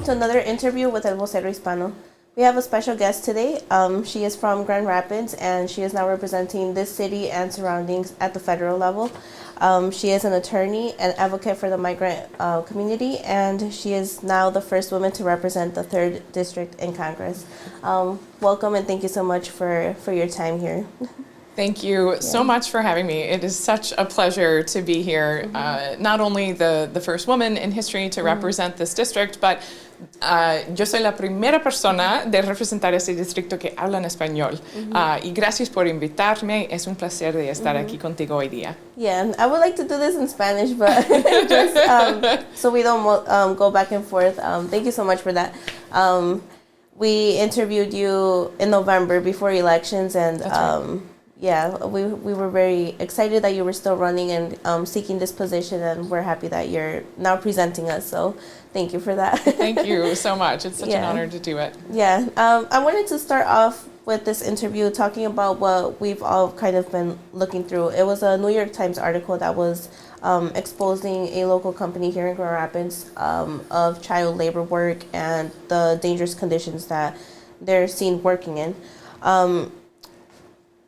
to another interview with El Vocero Hispano. We have a special guest today. She is from Grand Rapids, and she is now representing this city and surroundings at the federal level. She is an attorney and advocate for the migrant community, and she is now the first woman to represent the 3rd District in Congress. Welcome, and thank you so much for your time here. Thank you so much for having me. It is such a pleasure to be here. Not only the first woman in history to represent this district, but yo soy la primera persona de representar este distrito que habla en español. Y gracias por invitarme. Es un placer de estar aquí contigo hoy día. Yeah, I would like to do this in Spanish, but just so we don't go back and forth. Thank you so much for that. We interviewed you in November before elections, and yeah, we were very excited that you were still running and seeking this position, and we're happy that you're now presenting us. So thank you for that. Thank you so much. It's such an honor to do it. Yeah, I wanted to start off with this interview talking about what we've all kind of been looking through. It was a New York Times article that was exposing a local company here in Grand Rapids of child labor work and the dangerous conditions that they're seen working in.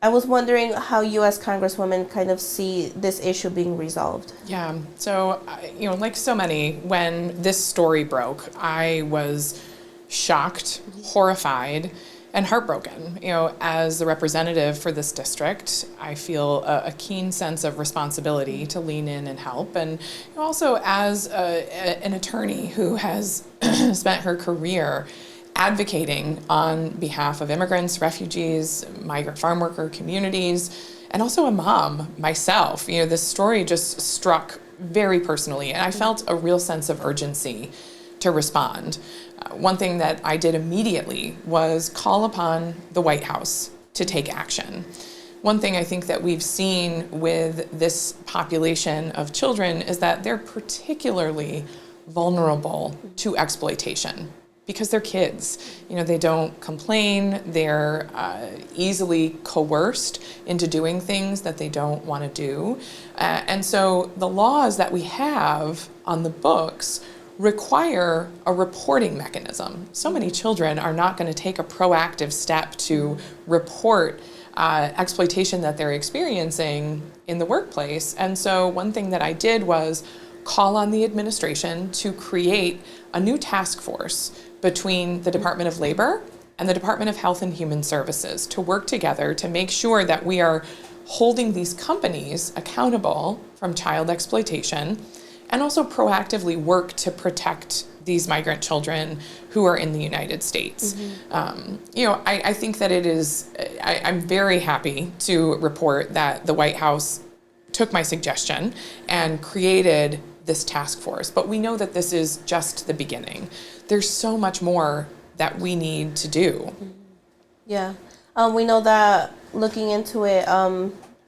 I was wondering how you as Congresswoman kind of see this issue being resolved. Yeah, so, like so many, when this story broke, I was shocked, horrified, and heartbroken. As the representative for this district, I feel a keen sense of responsibility to lean in and help. And also as an attorney who has spent her career advocating on behalf of immigrants, refugees, migrant farm worker communities, and also a mom myself. This story just struck very personally, and I felt a real sense of urgency to respond. One thing that I did immediately was call upon the White House to take action. One thing I think that we've seen with this population of children is that they're particularly vulnerable to exploitation, because they're kids. They don't complain, they're easily coerced into doing things that they don't want to do. And so the laws that we have on the books require a reporting mechanism. So many children are not going to take a proactive step to report exploitation that they're experiencing in the workplace. And so one thing that I did was call on the administration to create a new task force between the Department of Labor and the Department of Health and Human Services to work together to make sure that we are holding these companies accountable from child exploitation, and also proactively work to protect these migrant children who are in the United States. I think that I'm very happy to report that the White House took my suggestion and created this task force, but we know that this is just the beginning. There's so much more that we need to do. Yeah, we know that looking into it,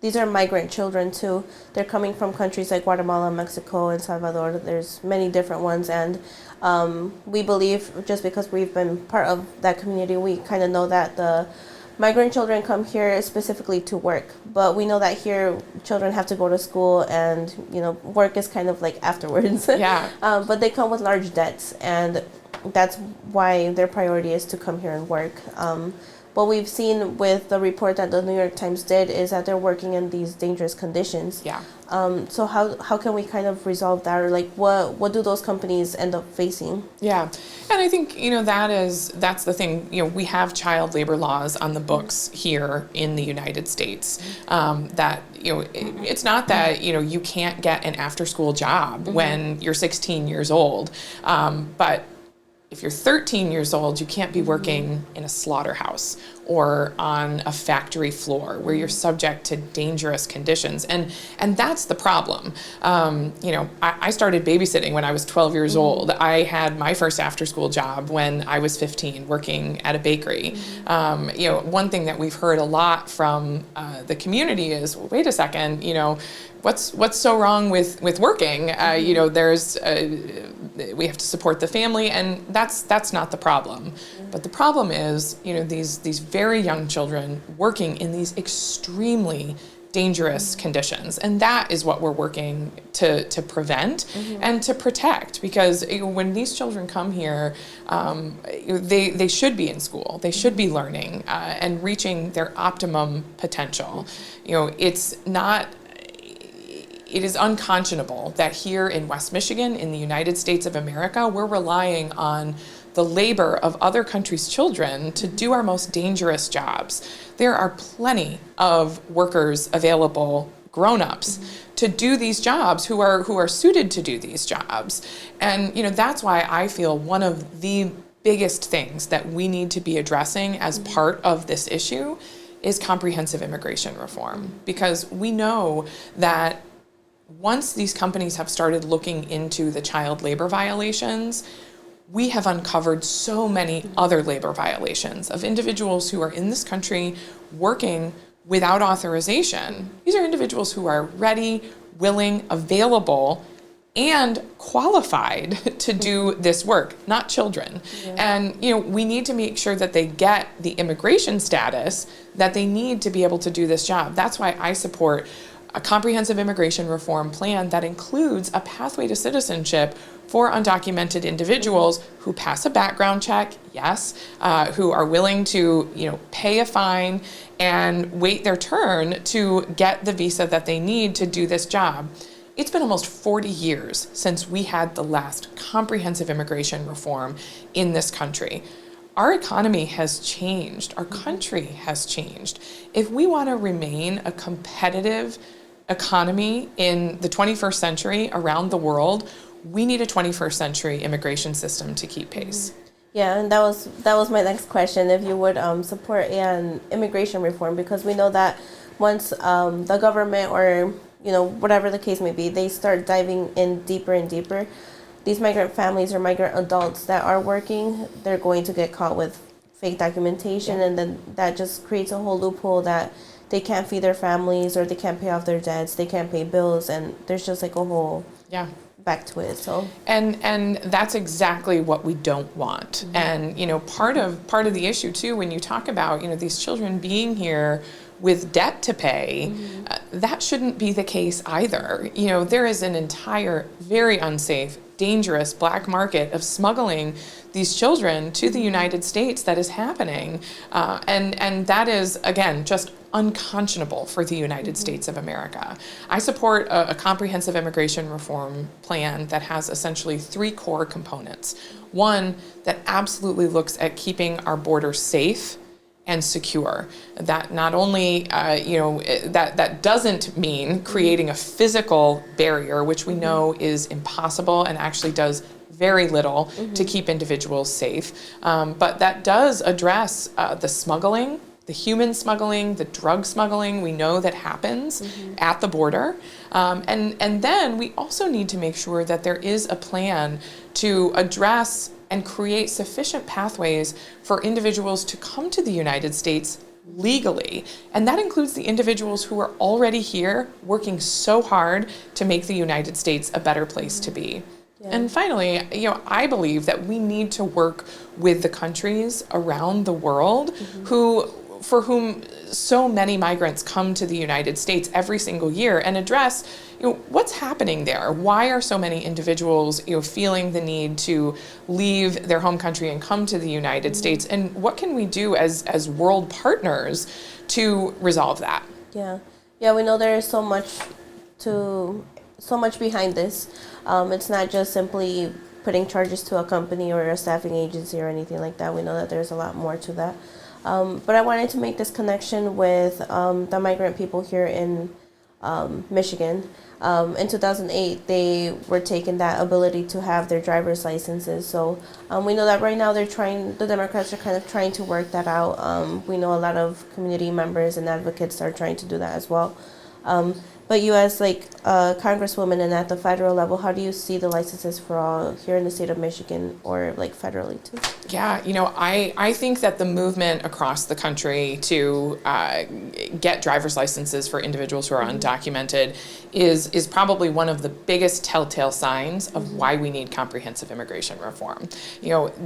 these are migrant children too. They're coming from countries like Guatemala, Mexico, and Salvador. There's many different ones, and we believe, just because we've been part of that community, we kind of know that the migrant children come here specifically to work, but we know that here children have to go to school, and work is kind of like afterwards. Yeah. But they come with large debts, and that's why their priority is to come here and work. What we've seen with the report that the New York Times did is that they're working in these dangerous conditions. Yeah. So how can we kind of resolve that, or like what do those companies end up facing? Yeah, and I think that's the thing. We have child labor laws on the books here in the United States. That it's not that you can't get an after-school job when you're 16 years old, but if you're 13 years old, you can't be working in a slaughterhouse or on a factory floor where you're subject to dangerous conditions. And that's the problem. I started babysitting when I was 12 years old. I had my first after-school job when I was 15, working at a bakery. One thing that we've heard a lot from the community is, well, wait a second, what's so wrong with working? There's we have to support the family, and that's not the problem. But the problem is, these very young children working in these extremely dangerous conditions. And that is what we're working to prevent and to protect, because when these children come here, they should be in school, they should be learning and reaching their optimum potential. It is unconscionable that here in West Michigan, in the United States of America, we're relying on the labor of other countries' children to do our most dangerous jobs. There are plenty of workers available, grown-ups, to do these jobs who are suited to do these jobs. And that's why I feel one of the biggest things that we need to be addressing as part of this issue is comprehensive immigration reform. Because we know that once these companies have started looking into the child labor violations, we have uncovered so many other labor violations of individuals who are in this country working without authorization. These are individuals who are ready, willing, available, and qualified to do this work, not children. Yeah. And we need to make sure that they get the immigration status that they need to be able to do this job. That's why I support a comprehensive immigration reform plan that includes a pathway to citizenship for undocumented individuals who pass a background check, yes, who are willing to pay a fine and wait their turn to get the visa that they need to do this job. It's been almost 40 years since we had the last comprehensive immigration reform in this country. Our economy has changed. Our country has changed. If we want to remain a competitive economy in the 21st century around the world, we need a 21st century immigration system to keep pace. Yeah, and that was my next question, if you would support an immigration reform, because we know that once the government or whatever the case may be, they start diving in deeper and deeper, these migrant families or migrant adults that are working, they're going to get caught with fake documentation, and then that just creates a whole loophole that they can't feed their families, or they can't pay off their debts, they can't pay bills, and there's just like a whole back to it. So and that's exactly what we don't want. And part of the issue too, when you talk about these children being here with debt to pay, that shouldn't be the case either. There is an entire very unsafe, dangerous black market of smuggling these children to the United States that is happening, and that is, again, just unconscionable for the United States of America. I support a comprehensive immigration reform plan that has essentially three core components. One, that absolutely looks at keeping our borders safe and secure. That not only, that doesn't mean creating a physical barrier, which we know is impossible and actually does very little to keep individuals safe, but that does address the smuggling, the human smuggling, the drug smuggling we know that happens at the border. And then we also need to make sure that there is a plan to address and create sufficient pathways for individuals to come to the United States legally. And that includes the individuals who are already here working so hard to make the United States a better place to be. Yeah. And finally, I believe that we need to work with the countries around the world for whom so many migrants come to the United States every single year, and address what's happening there. Why are so many individuals feeling the need to leave their home country and come to the United States, and what can we do as world partners to resolve that? Yeah, we know there is so much behind this. It's not just simply putting charges to a company or a staffing agency or anything like that. We know that there's a lot more to that. But I wanted to make this connection with the migrant people here in Michigan. In 2008, they were taking that ability to have their driver's licenses. So we know that right now the Democrats are kind of trying to work that out. We know a lot of community members and advocates are trying to do that as well. But you as like a congresswoman and at the federal level, how do you see the licenses for all here in the state of Michigan or like federally too? Yeah, I think that the movement across the country to get driver's licenses for individuals who are undocumented is probably one of the biggest telltale signs of why we need comprehensive immigration reform.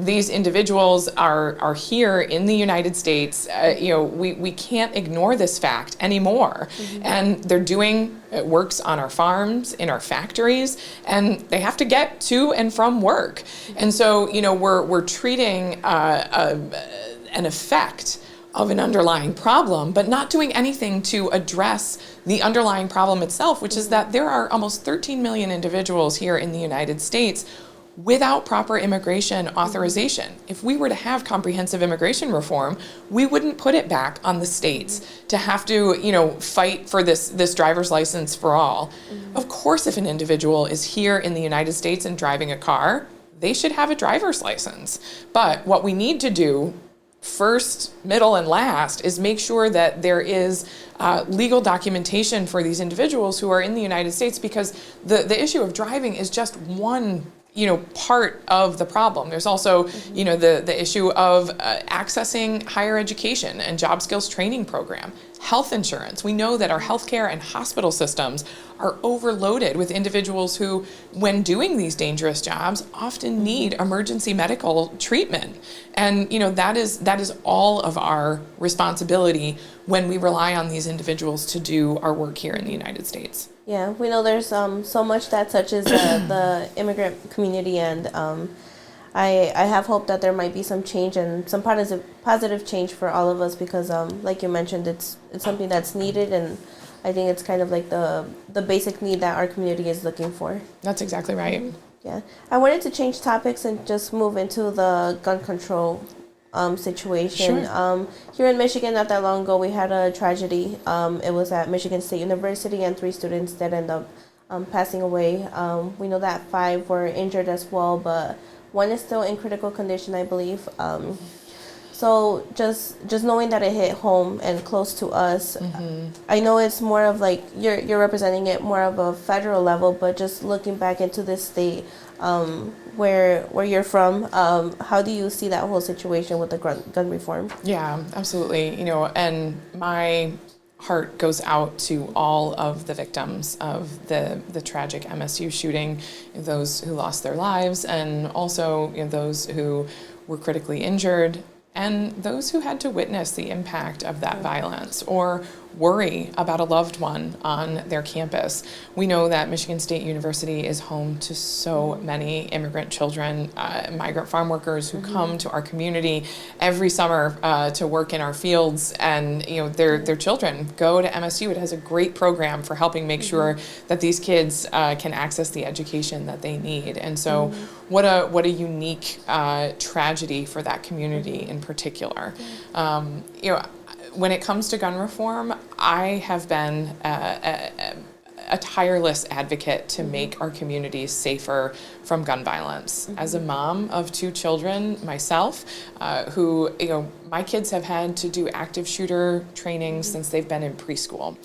These individuals are here in the United States. We can't ignore this fact anymore. And they're doing works on our farms, in our factories, and they have to get to and from work. And so, we're treating an effect of an underlying problem, but not doing anything to address the underlying problem itself, which is that there are almost 13 million individuals here in the United States without proper immigration authorization. If we were to have comprehensive immigration reform, we wouldn't put it back on the states to have to, fight for this driver's license for all. Of course, if an individual is here in the United States and driving a car, they should have a driver's license. But what we need to do first, middle, and last is make sure that there is legal documentation for these individuals who are in the United States, because the issue of driving is just one part of the problem. There's also, the issue of accessing higher education and job skills training program, health insurance. We know that our healthcare and hospital systems are overloaded with individuals who, when doing these dangerous jobs, often need emergency medical treatment. And, that is all of our responsibility when we rely on these individuals to do our work here in the United States. Yeah, we know there's so much that touches the immigrant community, and I have hope that there might be some change and some positive change for all of us, because like you mentioned, it's something that's needed, and I think it's kind of like the basic need that our community is looking for. That's exactly right. Yeah, I wanted to change topics and just move into the gun control situation. Sure. Here in Michigan, not that long ago, we had a tragedy. It was at Michigan State University, and 3 students that ended up passing away. We know that 5 were injured as well, but 1 is still in critical condition, I believe. So just knowing that it hit home and close to us, I know it's more of like you're representing it more of a federal level, but just looking back into this state, where you're from, how do you see that whole situation with the gun reform? Yeah, absolutely. And my heart goes out to all of the victims of the tragic MSU shooting, those who lost their lives, and also those who were critically injured, and those who had to witness the impact of that violence or worry about a loved one on their campus. We know that Michigan State University is home to so many immigrant children, migrant farm workers who come to our community every summer to work in our fields, and their children go to MSU. It has a great program for helping make sure that these kids can access the education that they need. And so what a unique tragedy for that community in particular. When it comes to gun reform, I have been a tireless advocate to make our communities safer from gun violence. As a mom of 2 children myself, who, my kids have had to do active shooter training since they've been in preschool.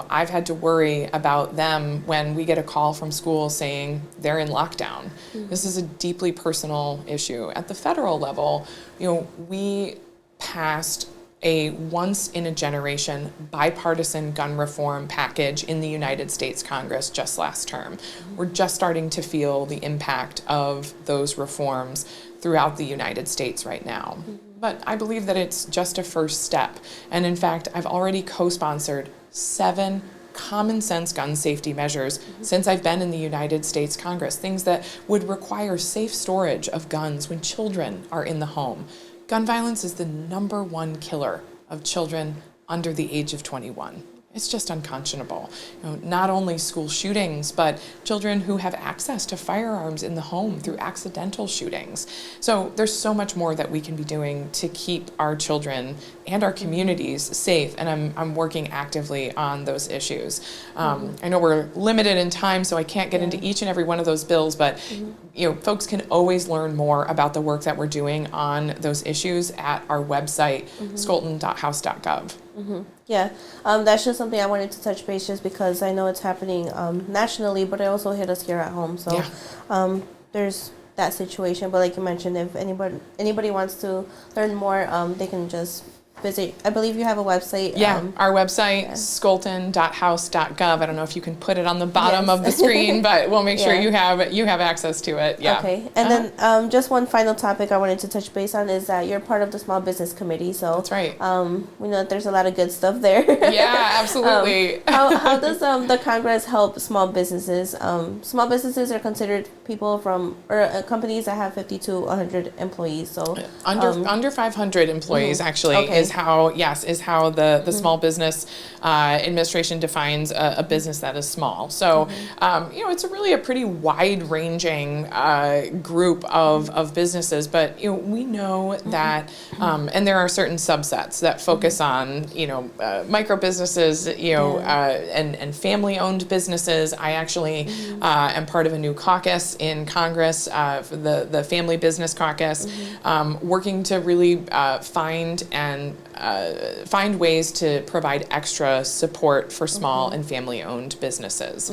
I've had to worry about them when we get a call from school saying they're in lockdown. This is a deeply personal issue. At the federal level, we passed a once-in-a-generation bipartisan gun reform package in the United States Congress just last term. We're just starting to feel the impact of those reforms throughout the United States right now. But I believe that it's just a first step. And in fact, I've already co-sponsored 7 common sense gun safety measures since I've been in the United States Congress, things that would require safe storage of guns when children are in the home. Gun violence is the #1 killer of children under the age of 21. It's just unconscionable. Not only school shootings, but children who have access to firearms in the home through accidental shootings. So there's so much more that we can be doing to keep our children and our communities safe, and I'm working actively on those issues. I know we're limited in time, so I can't get into each and every one of those bills, but folks can always learn more about the work that we're doing on those issues at our website, scholten.house.gov. Yeah, that's just something I wanted to touch base just because I know it's happening nationally, but it also hit us here at home. So there's that situation. But like you mentioned, if anybody wants to learn more, they can just visit. I believe you have a website. Our website, scholten.house.gov. I don't know if you can put it on the bottom of the screen, but we'll make sure you have access to it. Yeah. Okay. And then just one final topic I wanted to touch base on is that you're part of the Small Business Committee. So that's right. We know that there's a lot of good stuff there. Yeah, absolutely. How does the Congress help small businesses? Small businesses are considered people from or companies that have 50 to 100 employees. So under 500 employees actually is how the Small Business Administration defines a business that is small. So it's really a pretty wide-ranging group of businesses, but we know that and there are certain subsets that focus on micro businesses and family-owned businesses. I actually am part of a new caucus in Congress, for the Family Business Caucus, working to really find ways to provide extra support for small and family-owned businesses.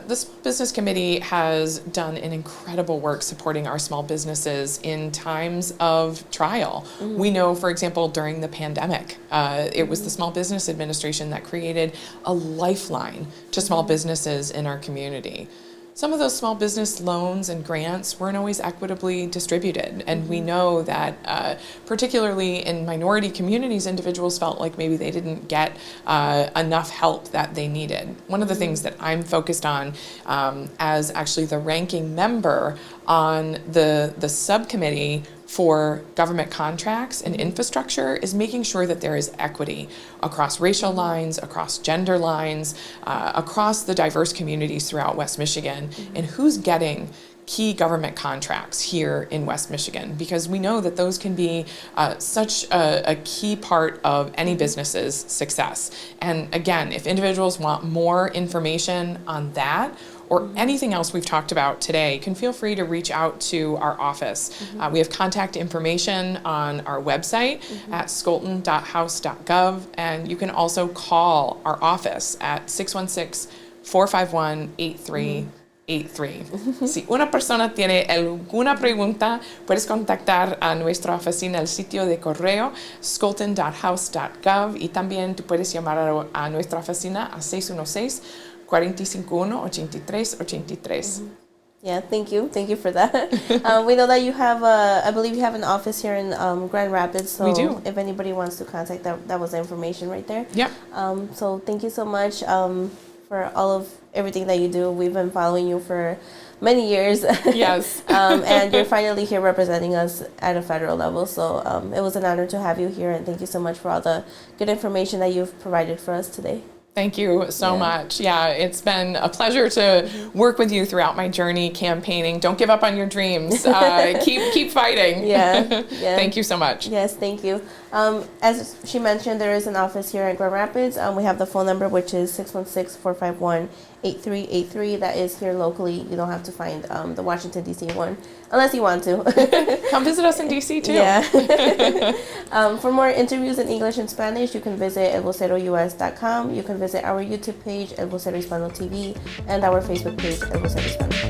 This Business Committee has done an incredible work supporting our small businesses in times of trial. We know, for example, during the pandemic, it was the Small Business Administration that created a lifeline to small businesses in our community. Some of those small business loans and grants weren't always equitably distributed, and we know that particularly in minority communities, individuals felt like maybe they didn't get enough help that they needed. One of the things that I'm focused on as actually the ranking member on the subcommittee for government contracts and infrastructure is making sure that there is equity across racial lines, across gender lines, across the diverse communities throughout West Michigan, and who's getting key government contracts here in West Michigan, because we know that those can be such a key part of any business's success. And again, if individuals want more information on that, or anything else we've talked about today, you can feel free to reach out to our office. We have contact information on our website at scholten.house.gov, and you can also call our office at 616-451-8383. Si una persona tiene alguna pregunta, puedes contactar a nuestra oficina al sitio de correo scholten.house.gov, y también tú puedes llamar a nuestra oficina a 616-451-8383. Yeah, thank you for that. We know that you have I believe you have an office here in Grand Rapids, so we do. If anybody wants to contact, that was the information right there. Yep. So thank you so much for all of everything that you do. We've been following you for many years. Yes. And you're finally here representing us at a federal level. So it was an honor to have you here, and thank you so much for all the good information that you've provided for us today. Thank you so much. Yeah, it's been a pleasure to work with you throughout my journey campaigning. Don't give up on your dreams. Keep fighting. Yeah. Thank you so much. Yes, thank you. As she mentioned, there is an office here in Grand Rapids. We have the phone number, which is 616-451-8383. That is here locally. You don't have to find the Washington, D.C. one, unless you want to. Come visit us in D.C. too. Yeah. For more interviews in English and Spanish, you can visit elvocerous.com. You can visit our YouTube page, El Vocero Hispano TV, and our Facebook page, El Vocero Hispano.